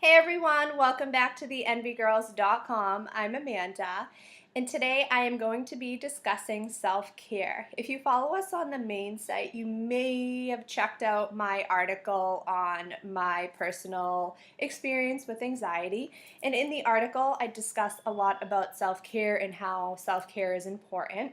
Hey everyone, welcome back to the envygirls.com. I'm Amanda, and today I am going to be discussing self-care. If you follow us on the main site, you may have checked out my article on my personal experience with anxiety. And in the article, I discuss a lot about self-care and how self-care is important.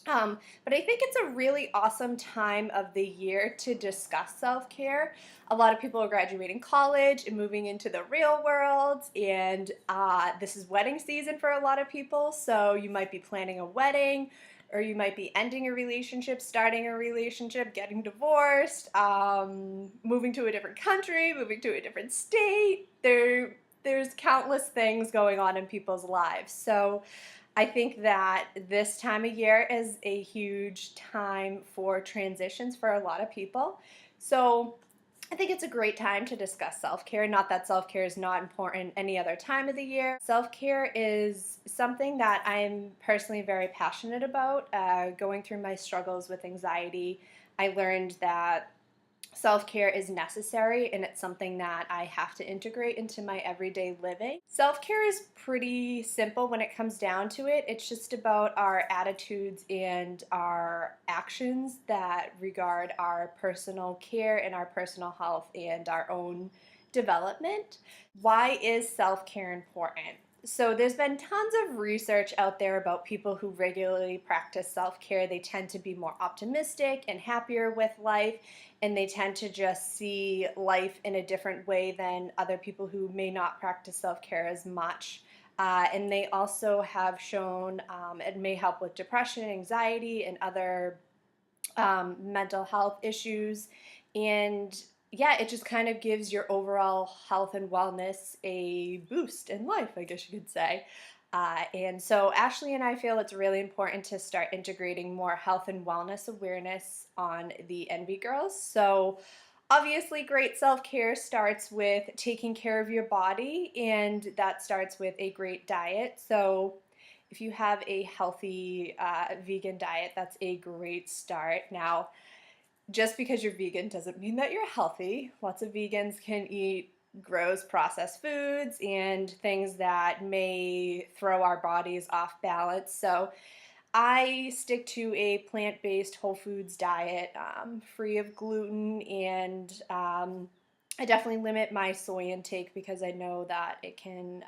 But I think it's a really awesome time of the year to discuss self-care. A lot of people are graduating college and moving into the real world, and this is wedding season for a lot of people. So you might be planning a wedding, or you might be ending a relationship, starting a relationship, getting divorced, moving to a different country, moving to a different state. There's countless things going on in people's lives. So I think that this time of year is a huge time for transitions for a lot of people. So I think it's a great time to discuss self-care. Not that self-care is not important any other time of the year. Self-care is something that I'm personally very passionate about. Going through my struggles with anxiety, I learned that self-care is necessary and it's something that I have to integrate into my everyday living. Self-care is pretty simple when it comes down to it. It's just about our attitudes and our actions that regard our personal care and our personal health and our own development. Why is self-care important? So there's been tons of research out there about people who regularly practice self-care. They tend to be more optimistic and happier with life, and they tend to just see life in a different way than other people who may not practice self-care as much. And they also have shown it may help with depression, anxiety, and other mental health issues. And yeah, it just kind of gives your overall health and wellness a boost in life, I guess you could say. And so Ashley and I feel it's really important to start integrating more health and wellness awareness on the Envy Girls. So obviously, great self-care starts with taking care of your body, and that starts with a great diet. So if you have a healthy vegan diet, that's a great start. Now, just because you're vegan doesn't mean that you're healthy. Lots of vegans can eat gross processed foods and things that may throw our bodies off balance. So I stick to a plant-based whole foods diet, free of gluten, and I definitely limit my soy intake because I know that it can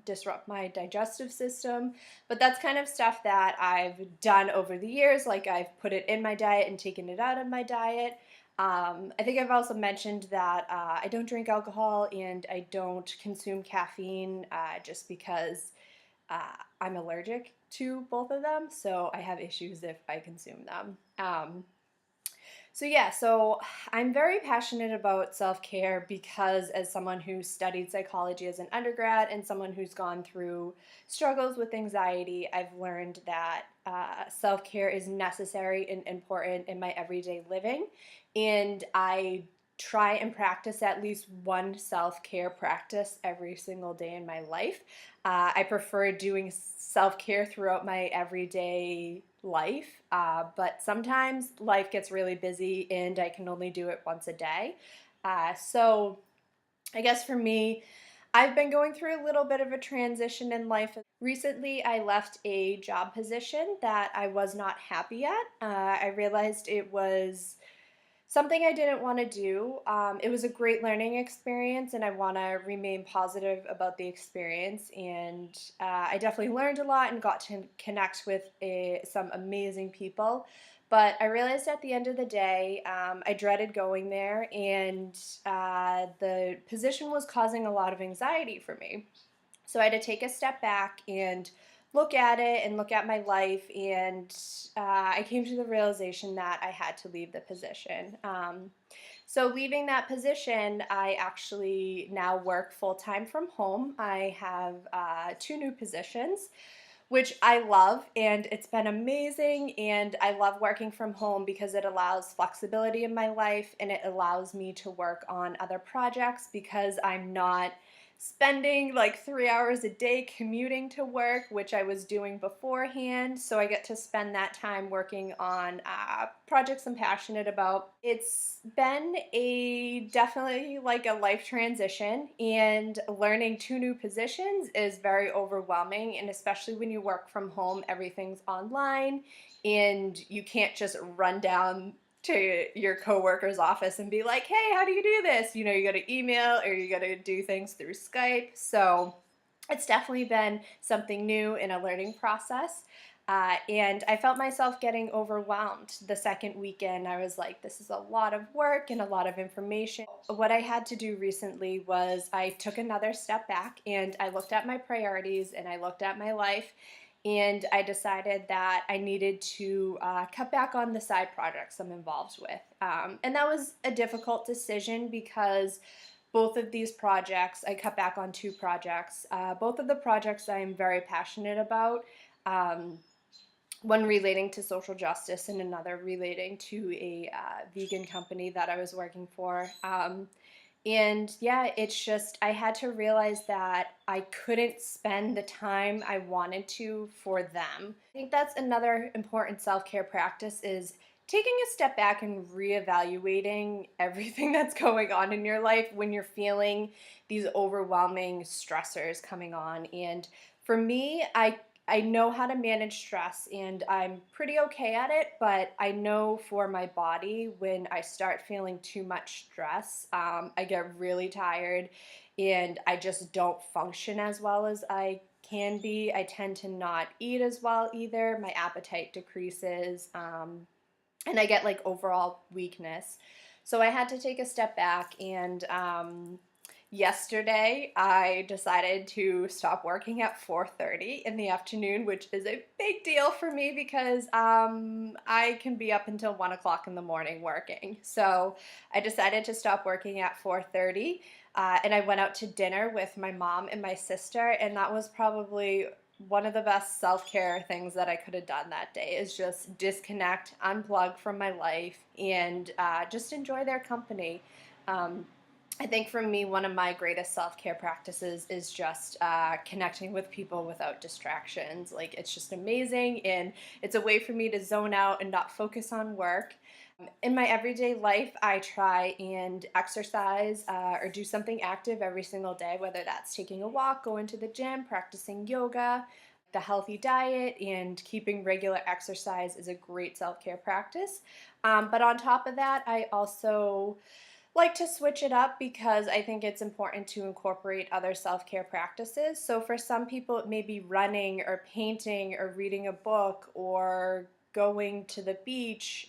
disrupt my digestive system. But that's kind of stuff that I've done over the years. Like I've put it in my diet and taken it out of my diet. I think I've also mentioned that I don't drink alcohol and I don't consume caffeine just because I'm allergic to both of them, so I have issues if I consume them. So I'm very passionate about self-care because as someone who studied psychology as an undergrad and someone who's gone through struggles with anxiety, I've learned that self-care is necessary and important in my everyday living. And I try and practice at least one self-care practice every single day in my life. I prefer doing self-care throughout my everyday life, but sometimes life gets really busy and I can only do it once a day. So I guess for me, I've been going through a little bit of a transition in life. Recently, I left a job position that I was not happy at. I realized it was something I didn't want to do. It was a great learning experience, and I want to remain positive about the experience. And I definitely learned a lot and got to connect with some amazing people. But I realized at the end of the day, I dreaded going there, and the position was causing a lot of anxiety for me. So I had to take a step back and look at it and look at my life, and I came to the realization that I had to leave the position. So leaving that position, I actually now work full-time from home. I have two new positions, which I love, and it's been amazing, and I love working from home because it allows flexibility in my life and it allows me to work on other projects because I'm not spending like 3 hours a day commuting to work, which I was doing beforehand. So I get to spend that time working on projects I'm passionate about. It's been a definitely like a life transition, and learning two new positions is very overwhelming. And especially when you work from home, everything's online, and you can't just run down to your coworker's office and be like, hey, how do you do this? You know, you got to email or you got to do things through Skype. So it's definitely been something new in a learning process. And I felt myself getting overwhelmed the second weekend. I was like, this is a lot of work and a lot of information. What I had to do recently was I took another step back and I looked at my priorities and I looked at my life, and I decided that I needed to cut back on the side projects I'm involved with. And that was a difficult decision because both of these projects, I cut back on two projects. Both of the projects I am very passionate about. One relating to social justice and another relating to a vegan company that I was working for. And yeah, it's just, I had to realize that I couldn't spend the time I wanted to for them. I think that's another important self-care practice, is taking a step back and reevaluating everything that's going on in your life when you're feeling these overwhelming stressors coming on. And for me, I know how to manage stress and I'm pretty okay at it, but I know for my body, when I start feeling too much stress, I get really tired and I just don't function as well as I can be. I tend to not eat as well either. My appetite decreases, and I get like overall weakness. So I had to take a step back, and yesterday I decided to stop working at 4:30 in the afternoon, which is a big deal for me because I can be up until 1 o'clock in the morning working. So I decided to stop working at 4:30, and I went out to dinner with my mom and my sister, and that was probably one of the best self-care things that I could have done that day, is just disconnect, unplug from my life, and just enjoy their company. Um, I think for me, one of my greatest self-care practices is just connecting with people without distractions. Like, it's just amazing, and it's a way for me to zone out and not focus on work. In my everyday life, I try and exercise or do something active every single day, whether that's taking a walk, going to the gym, practicing yoga. The healthy diet and keeping regular exercise is a great self-care practice. But on top of that, I also like to switch it up because I think it's important to incorporate other self-care practices. So for some people, it may be running or painting or reading a book or going to the beach.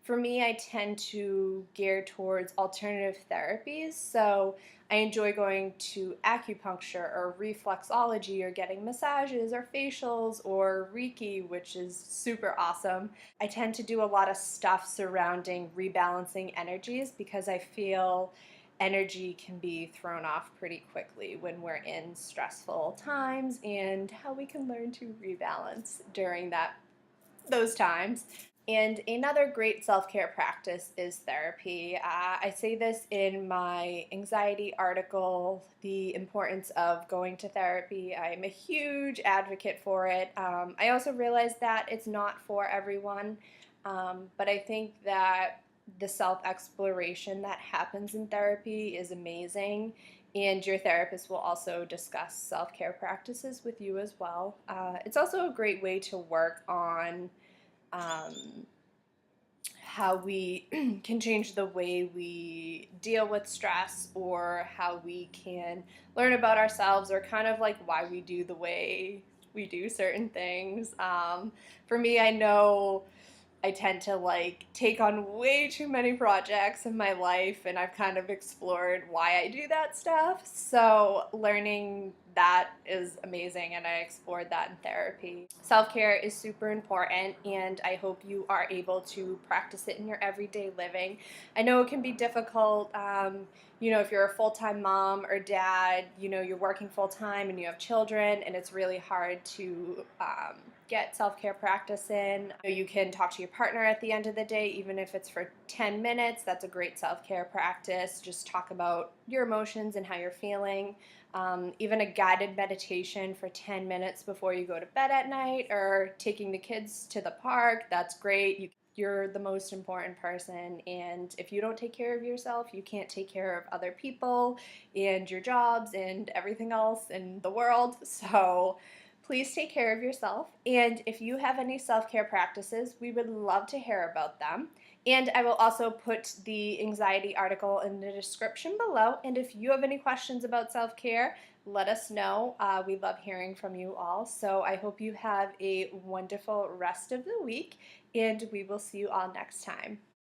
For me, I tend to gear towards alternative therapies. So I enjoy going to acupuncture or reflexology or getting massages or facials or Reiki, which is super awesome. I tend to do a lot of stuff surrounding rebalancing energies because I feel energy can be thrown off pretty quickly when we're in stressful times, and how we can learn to rebalance during those times. And another great self-care practice is therapy. I say this in my anxiety article, the importance of going to therapy. I'm a huge advocate for it. I also realize that it's not for everyone, but I think that the self-exploration that happens in therapy is amazing, and your therapist will also discuss self-care practices with you as well. It's also a great way to work on um, how we can change the way we deal with stress, or how we can learn about ourselves, or kind of like why we do the way we do certain things. For me, I know I tend to like take on way too many projects in my life, and I've kind of explored why I do that stuff. So learning that is amazing, and I explored that in therapy. Self-care is super important, and I hope you are able to practice it in your everyday living. I know it can be difficult, if you're a full-time mom or dad, you're working full-time and you have children, and it's really hard to get self-care practice in. You can talk to your partner at the end of the day, even if it's for 10 minutes. That's a great self-care practice. Just talk about your emotions and how you're feeling. Even a guided meditation for 10 minutes before you go to bed at night, or taking the kids to the park, that's great. You're the most important person, and if you don't take care of yourself, you can't take care of other people and your jobs and everything else in the world. So please take care of yourself. And if you have any self-care practices, we would love to hear about them. And I will also put the anxiety article in the description below. And if you have any questions about self-care, let us know. We love hearing from you all. So I hope you have a wonderful rest of the week, and we will see you all next time.